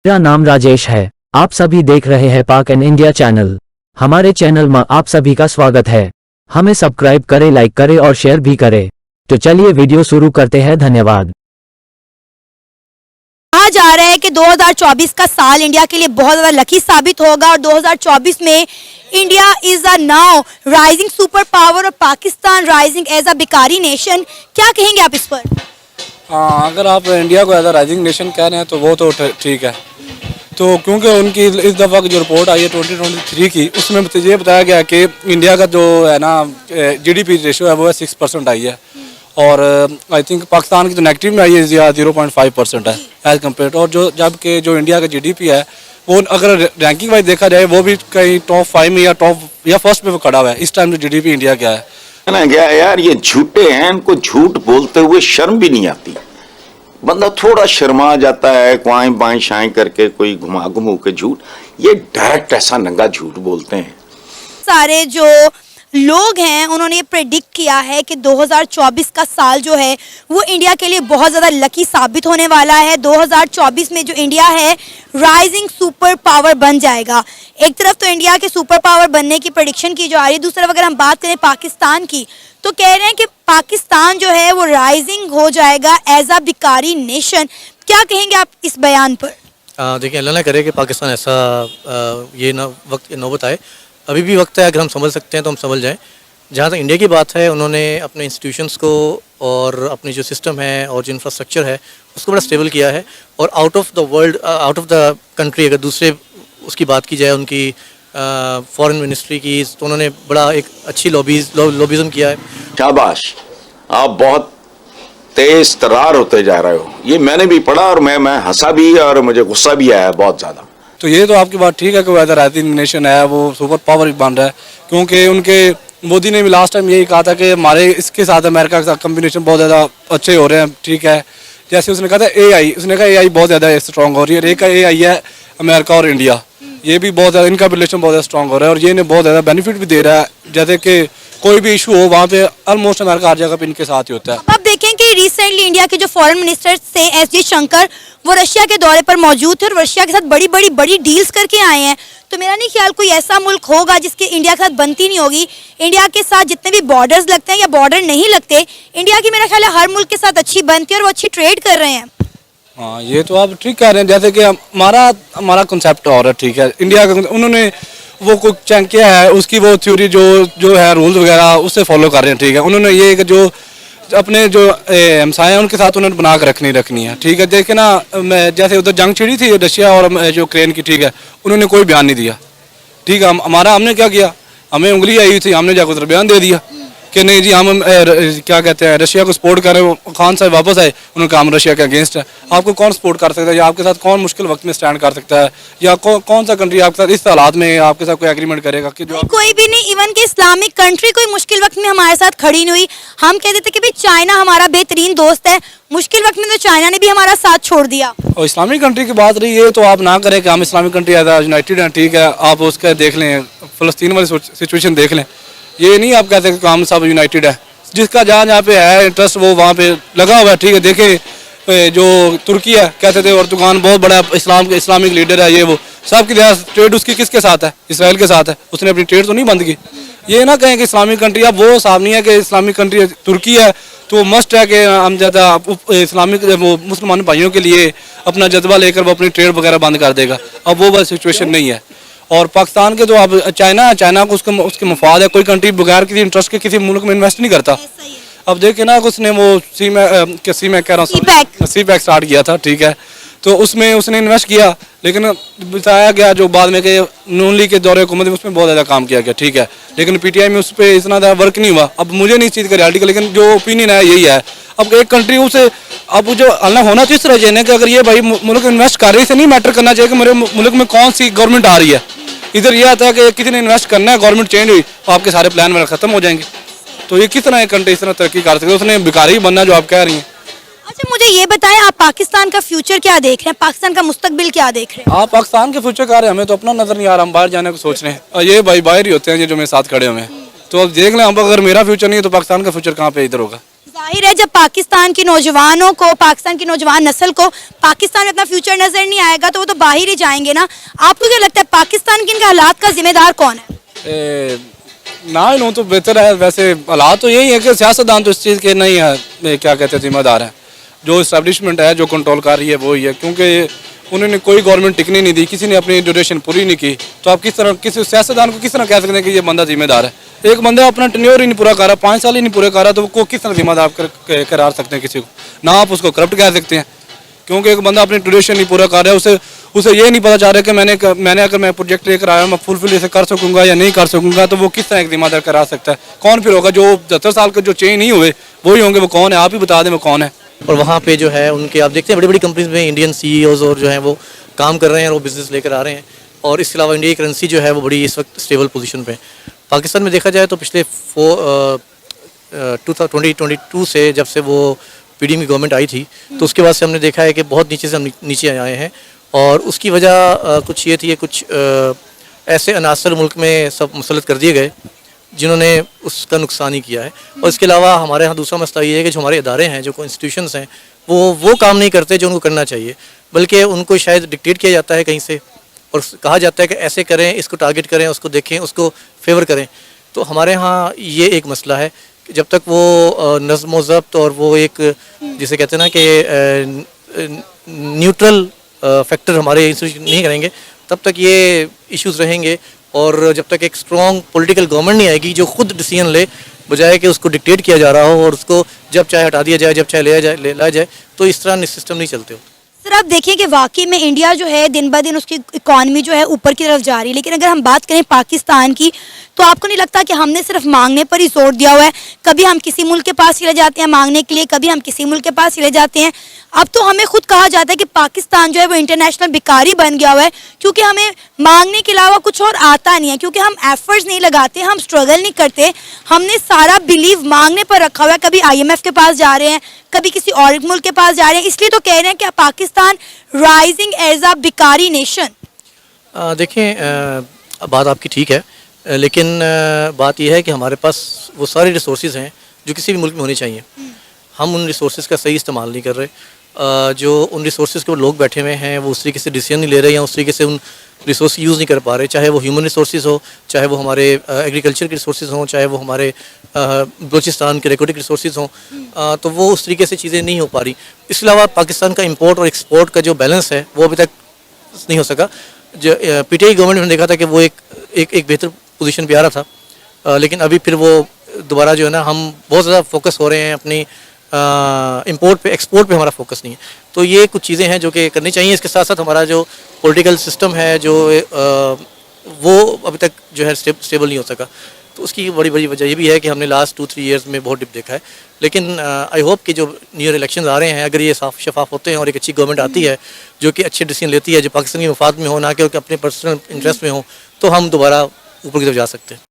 मेरा नाम राजेश है। आप सभी देख रहे हैं पाक एंड इंडिया चैनल। हमारे चैनल में आप सभी का स्वागत है। हमें सब्सक्राइब करें, लाइक करें और शेयर भी करें। तो चलिए वीडियो शुरू करते हैं। धन्यवाद। कहा जा रहा है कि 2024 का साल इंडिया के लिए बहुत ज़्यादा लकी साबित होगा और 2024 में India is a now rising super power और पाकिस्तान राइजिंग एज अ भिखारी नेशन। क्या कहेंगे आप इस पर? हाँ, अगर आप इंडिया को एज अ राइजिंग नेशन कह रहे हैं तो वो तो ठीक है। तो क्योंकि उनकी इस दफ़ा की जो रिपोर्ट आई है 2023 की, उसमें ये बताया गया कि इंडिया का जो है ना जीडीपी रेशो है वो है 6% आई है और आई थिंक पाकिस्तान की जो नेगेटिव में आई है 0.5% है एज कम्पेयर। और जो जबकि जो इंडिया का जीडीपी है वो अगर रैंकिंग वाइज देखा जाए वो भी कहीं टॉप 5 में या फर्स्ट पे वो खड़ा हुआ है। इस टाइम जो जीडीपी इंडिया क्या है ना, क्या यार ये झूठे हैं, इनको झूठ बोलते हुए शर्म भी नहीं आती। बंदा थोड़ा शर्मा जाता है, क्वाएं बाएं शाएं करके कोई घुमा घुमू के झूठ, ये डायरेक्ट ऐसा नंगा झूठ बोलते हैं। सारे जो लोग हैं उन्होंने ये प्रेडिक्ट किया है कि 2024 का साल जो है वो इंडिया के लिए बहुत ज़्यादा लकी साबित होने वाला है। 2024 में जो इंडिया है राइजिंग सुपर पावर बन जाएगा। एक तरफ तो इंडिया के सुपर पावर बनने की प्रेडिक्शन की जा रही है, दूसरी तरफ अगर हम बात करें पाकिस्तान की तो कह रहे हैं कि पाकिस्तान जो है वो राइजिंग हो जाएगा एज अ भिखारी नेशन। क्या कहेंगे आप इस बयान पर? देखिए, अल्लाह ना करे कि पाकिस्तान ऐसा ये ना वक्त नौबत आए। अभी भी वक्त है, अगर हम समझ सकते हैं तो हम समझ जाएं। जहाँ तक इंडिया की बात है, उन्होंने अपने इंस्टीट्यूशंस को और अपनी जो सिस्टम है और जो इंफ्रास्ट्रक्चर है उसको बड़ा स्टेबल किया है। और out of the world, out of the country अगर दूसरे उसकी बात की जाए उनकी फॉरेन मिनिस्ट्री की, तो उन्होंने बड़ा एक अच्छी लॉबिज़म किया है। शाबाश, आप बहुत तेज तर्रार होते जा रहे हो। ये मैंने भी पढ़ा और मैं हंसा भी और मुझे गुस्सा भी आया बहुत ज़्यादा। तो ये तो आपकी बात ठीक है कि वो एज अ राइजिंग नेशन है, वो सुपर पावर बन रहा है। क्योंकि उनके मोदी ने भी लास्ट टाइम यही कहा था कि हमारे इसके साथ अमेरिका के साथ कम्बिनेशन बहुत ज़्यादा अच्छे हो रहे हैं। ठीक है, जैसे उसने कहा था एआई, उसने कहा एआई बहुत ज़्यादा स्ट्रॉन्ग हो रही है। एक का एआई है अमेरिका और इंडिया, ये भी बहुत ज़्यादा इनका रिलेशन बहुत ज़्यादा स्ट्रॉन्ग हो रहा है और ये इन्हें बहुत ज़्यादा बेनिफिट भी दे रहा है। जैसे कि कोई भी इशू हो वहाँ पे ऑलमोस्ट अमेरिका हर जगह पे इनके साथ ही होता है। अब देखें कि रिसेंटली इंडिया के जो फॉरेन मिनिस्टर थे एस जयशंकर, वो रशिया के दौरे पर मौजूद थे और रशिया के साथ बड़ी डील्स करके आए हैं। तो मेरा नहीं ख्याल कोई ऐसा मुल्क होगा जिसके इंडिया के साथ बनती नहीं होगी। इंडिया के साथ जितने भी बॉर्डर्स लगते हैं या बॉर्डर नहीं लगते, इंडिया की मेरा ख्याल है हर मुल्क के साथ अच्छी बनती है और वो अच्छी ट्रेड कर रहे हैं। हाँ, ये तो आप ठीक कह रहे हैं। जैसे कि हमारा कंसेप्ट और है, ठीक है। इंडिया का उन्होंने वो कुछ चेंज किया है, उसकी वो थ्योरी जो है रूल्स वगैरह उससे फॉलो कर रहे हैं। ठीक है, उन्होंने ये कि जो अपने जो हमसाए हैं उनके साथ उन्होंने बना कर रखनी है। ठीक है, देखे ना, जैसे उधर जंग छिड़ी थी रशिया और जो यूक्रेन की, ठीक है, उन्होंने कोई बयान नहीं दिया। ठीक है, हमने क्या किया, हमें उंगली आई थी, हमने जाकर उधर बयान दे दिया कि नहीं जी हम क्या कहते हैं रशिया को सपोर्ट कर रहे हैं। खान साहब वापस आए, उन्होंने कहा हम रशिया के अगेंस्ट है। आपको कौन सपोर्ट कर सकता है या आपके साथ कौन मुश्किल वक्त में स्टैंड कर सकता है या कौन सा कंट्री आपके साथ इस हालात में आपके साथ कोई एग्रीमेंट करेगा कि जो कोई भी नहीं। इवन के इस्लामिक कंट्री कोई मुश्किल वक्त में हमारे साथ खड़ी नहीं हुई। हम कहते थे कि भाई चाइना हमारा बेहतरीन दोस्त है, मुश्किल वक्त में तो चाइना ने भी हमारा साथ छोड़ दिया। और इस्लामिक कंट्री की बात रही है तो आप ना करें कि हम इस्लामिक कंट्री एज यूनाइटेड हैं। ठीक है, आप उसका देख लें, फ़लस्तीन वाली सिचुएशन देख लें। ये नहीं आप कहते कि हम सब यूनाइटेड है। जिसका जहाँ पे है इंटरेस्ट वो वहाँ पे लगा हुआ है। ठीक है, देखे जो तुर्की है, कहते थे अर्दोगान बहुत बड़ा इस्लामिक लीडर है, ये वो सब की ट्रेड उसकी किसके साथ है? इसराइल के साथ है। उसने अपनी ट्रेड तो नहीं बंद की। ये ना कहें कि इस्लामिक कंट्री, अब वो साफ नहीं है कि इस्लामिक कंट्री तुर्की है तो मस्ट है कि हम ज़्यादा इस्लामिक वो मुसलमान भाइयों के लिए अपना जज्बा लेकर वो अपनी ट्रेड वगैरह बंद कर देगा। अब वो बस सिचुएशन नहीं है। और पाकिस्तान के तो अब चाइना को उसके मफाद है। कोई कंट्री बगैर किसी इंटरेस्ट के किसी मुल्क में इन्वेस्ट नहीं करता। अब देखिए ना, उसने वो सी पैक कह रहा हूँ, सी पैक स्टार्ट किया था। ठीक है, तो उसमें उसने इन्वेस्ट किया, लेकिन बताया गया जो बाद में कि नून लीग के दौरे हुकूमत में उसमें बहुत ज़्यादा काम किया गया। ठीक है, लेकिन पीटीआई में उस पर इतना ज़्यादा वर्क नहीं हुआ। अब मुझे नहीं इस चीज़ का रियलिटी का, लेकिन जो ओपिनियन है यही है। अब एक कंट्री उसे अब जो अल्लाह होना तो इस तरह चाहिए कि अगर ये भाई मुल्क इन्वेस्ट कर रही से नहीं मैटर करना चाहिए कि मेरे मुल्क में कौन सी गवर्नमेंट आ रही है। इधर यह आता है कि किसी ने इन्वेस्ट करना है, गवर्नमेंट चेंज हुई तो आपके सारे प्लान वगैरह खत्म हो जाएंगे। तो ये किस तरह एक कंट्री इस तरह तरक्की कर सकते हैं? उसने भिखारी बनना जो आप कह रही हैं। अच्छा, मुझे ये बताएं, आप पाकिस्तान का फ्यूचर क्या देख रहे हैं? पाकिस्तान का मुस्तकबिल क्या देख रहे हैं? आप पाकिस्तान के फ्यूचर का रहे हैं, हमें तो अपना नजर नहीं आ रहा। हम बाहर जाने को सोच रहे हैं और ये भाई बाहर ही होते हैं ये जो मेरे साथ खड़े हुए हैं। तो अब देख लें, अब अगर मेरा फ्यूचर नहीं है तो पाकिस्तान का फ्यूचर कहाँ पे इधर होगा? जाहिर है जब पाकिस्तान के नौजवानों को, पाकिस्तान की नौजवान नस्ल को पाकिस्तान में अपना फ्यूचर नजर नहीं आएगा तो वो तो बाहर ही जाएंगे ना। आपको क्या लगता है पाकिस्तान के इनके हालात का जिम्मेदार कौन है? ना ही लूँ तो बेहतर है। वैसे हालात तो यही है कि सियासतदान तो इस चीज़ के नहीं है, क्या कहते हैं, जिम्मेदार है। जो इस्टेब्लिशमेंट है जो कंट्रोल कर रही है वो ही है, क्योंकि उन्होंने कोई गवर्नमेंट टिकने नहीं दी, किसी ने अपनी ड्यूरेशन पूरी नहीं की। तो आप किस तरह किसी सियासतदान को किस तरह कह सकते हैं कि ये बंदा जिम्मेदार है? एक बंदा अपना टेन्योर ही नहीं पूरा कर रहा, 5 साल ही नहीं पूरे कर रहा, तो वो किस तरह जिम्मेदार करार सकते हैं किसी को? ना आप उसको करप्ट कह सकते हैं, क्योंकि एक बंदा अपनी ड्यूरेशन नहीं पूरा कर रहा है, उसे ये नहीं पता चल रहा कि मैंने अगर मैं प्रोजेक्ट लेकर आया मैं फुलफिल इसे कर सकूंगा या नहीं कर सकूंगा, तो वो किस तरह एक जिम्मेदार करा सकता है? कौन फिर होगा? जो 70 साल के जो चेंज नहीं हुए वही होंगे। वो कौन है? आप ही बता दें वो कौन है। और वहाँ पे जो है उनके, आप देखते हैं बड़ी बड़ी कंपनीज में इंडियन सीईओज और जो हैं वो काम कर रहे हैं और वो बिज़नेस लेकर आ रहे हैं। और इसके अलावा इंडिया की करेंसी जो है वो बड़ी इस वक्त स्टेबल पोजीशन पे है। पाकिस्तान में देखा जाए तो पिछले 2022 से जब से वो पीडीएम की गवर्नमेंट आई थी तो उसके बाद से हमने देखा है कि बहुत नीचे से हम नीचे आए हैं। और उसकी वजह कुछ ये थी, कुछ ऐसे अनासर मुल्क में सब मुसलत कर दिए गए जिन्होंने उसका नुकसान ही किया है। और इसके अलावा हमारे यहाँ दूसरा मसला ये है कि जो हमारे इदारे हैं, जो इंस्टीट्यूशंस हैं, वो काम नहीं करते जो उनको करना चाहिए, बल्कि उनको शायद डिक्टेट किया जाता है कहीं से और कहा जाता है कि ऐसे करें, इसको टारगेट करें, उसको देखें, उसको फेवर करें। तो हमारे यहाँ ये एक मसला है कि जब तक वो नज़्म व ज़ब्त और वो एक जिसे कहते हैं ना कि न्यूट्रल फैक्टर हमारे इंस्टीट्यूशन नहीं करेंगे तब तक ये इश्यूज़ रहेंगे। और जब तक एक स्ट्रॉन्ग पॉलिटिकल गवर्नमेंट नहीं आएगी जो खुद डिसीजन ले, बजाय कि उसको डिक्टेट किया जा रहा हो और उसको जब चाहे हटा दिया जाए, जब चाहे लाया जाए, तो इस तरह सिस्टम नहीं चलते हो। सर आप देखिए कि वाकई में इंडिया जो है दिन ब दिन उसकी इकॉनमी जो है ऊपर की तरफ जा रही है, लेकिन अगर हम बात करें पाकिस्तान की तो आपको नहीं लगता कि हमने सिर्फ मांगने पर ही जोर दिया हुआ है? कभी हम किसी मुल्क के पास चले जाते हैं मांगने के लिए, कभी हम किसी मुल्क के पास चले जाते हैं। अब तो हमें खुद कहा जाता है कि पाकिस्तान जो है वो इंटरनेशनल भिखारी बन गया हुआ है, क्योंकि हमें मांगने के अलावा कुछ और आता नहीं है, क्योंकि हम एफर्ट्स नहीं लगाते, हम स्ट्रगल नहीं करते, हमने सारा बिलीव मांगने पर रखा हुआ है। कभी IMF के पास जा रहे हैं, कभी किसी और मुल्क के पास जा रहे हैं, इसलिए तो कह रहे हैं कि पाकिस्तान राइजिंग एज अ भिखारी नेशन। देखें, बात आपकी ठीक है, लेकिन बात यह है कि हमारे पास वो सारे रिसोर्सेज हैं जो किसी भी मुल्क में होने चाहिए। हम उन रिसोर्सेज का सही इस्तेमाल नहीं कर रहे। जो उन रिसोर्सेज के लोग बैठे हुए हैं वो उस तरीके से डिसीजन नहीं ले रहे या उस तरीके से उन रिसोर्स यूज़ नहीं कर पा रहे, चाहे वो ह्यूमन रिसोर्सेज हो, चाहे वो हमारे एग्रीकल्चर के रिसोर्सेज हों, चाहे वो हमारे बलूचिस्तान के एक्वाटिक रिसोर्सेज हों, तो वो उस तरीके से चीज़ें नहीं हो पा रही। इसके अलावा पाकिस्तान का इंपोर्ट और एक्सपोर्ट का जो बैलेंस है वो अभी तक नहीं हो सका। जो PTI गवर्नमेंट ने देखा था कि वो एक बेहतर पोजीशन पे आ रहा था, लेकिन अभी फिर वो दोबारा जो है ना, हम बहुत ज़्यादा फोकस हो रहे हैं अपनी इंपोर्ट पे, एक्सपोर्ट पे हमारा फोकस नहीं है। तो ये कुछ चीज़ें हैं जो कि करनी चाहिए। इसके साथ साथ हमारा जो पॉलिटिकल सिस्टम है जो वो अभी तक जो है स्टेबल नहीं हो सका। तो उसकी बड़ी वजह ये भी है कि हमने लास्ट 2-3 ईयर्स में बहुत डिप देखा है। लेकिन आई होप कि जो नियर इलेक्शंस आ रहे हैं, अगर ये साफ शफाफ होते हैं और एक अच्छी गवर्नमेंट आती है जो कि अच्छे डिसीजन लेती है, जो पाकिस्तान के मफाद में हो, ना कि अपने पर्सनल इंटरेस्ट में हो, तो हम दोबारा ऊपर की तरफ जा सकते हैं।